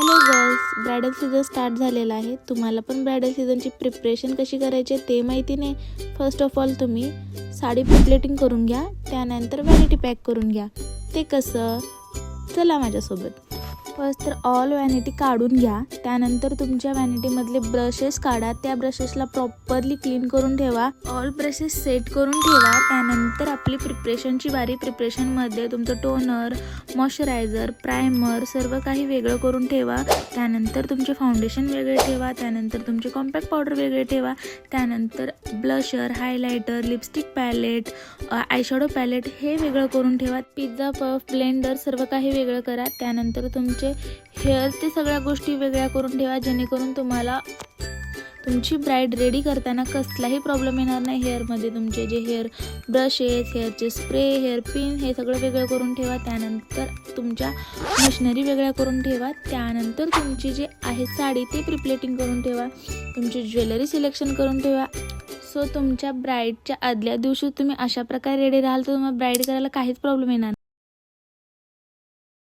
Hello girls, bridal season start झालेला आहे. तुम्हाला पण ब्रायडल सीझनची प्रिपरेशन कशी करायची ते माहिती नाही. फर्स्ट ऑफ ऑल तुम्ही साडी प्लेटिंग करून घ्या, त्यानंतर व्हॅनिटी पॅक करून घ्या. ते कसं, चला माझ्यासोबत. फर्स्ट तर ऑल व्हॅनिटी काढून घ्या. त्यानंतर तुमच्या व्हॅनिटीमधले ब्रशेस काढा. त्या ब्रशेसला प्रॉपरली क्लीन करून ठेवा. ऑल ब्रशेस सेट करून ठेवा. त्यानंतर आपली प्रिपरेशनची बारी. प्रिपरेशनमध्ये तुमचं टोनर, मॉइश्चरायझर, प्रायमर सर्व काही वेगळं करून ठेवा. त्यानंतर तुमचे फाउंडेशन वेगळे ठेवा. त्यानंतर तुमचे कॉम्पॅक्ट पावडर वेगळे ठेवा. त्यानंतर blusher, highlighter, lipstick palette, eyeshadow palette हे वेगळं करून ठेवा. पिझ्झा पफ, ब्लेंडर सर्व काही वेगळं करा. त्यानंतर तुमचे हेअर ते सगळ्या गोष्टी वेगळ्या करून ठेवा, जेणेकरून तुम्हाला तुमची ब्राईड रेडी करताना कसलाही प्रॉब्लेम येणार नाही. हेअरमध्ये तुमचे जे हेअर ब्रशेस, हेअरचे स्प्रे, हेअर पिन हे सगळं वेगळं करून ठेवा. त्यानंतर तुमच्या मशिनरी वेगळ्या करून ठेवा. त्यानंतर तुमची जे आहे साडी ते प्रिप्लेटिंग करून ठेवा. तुमची ज्वेलरी सिलेक्शन करून ठेवा. सो तुमच्या ब्राईडच्या आदल्या दिवशी तुम्ही अशा प्रकारे रेडी राहाल तर तुम्हाला ब्राईड करायला काहीच प्रॉब्लेम येणार नाही.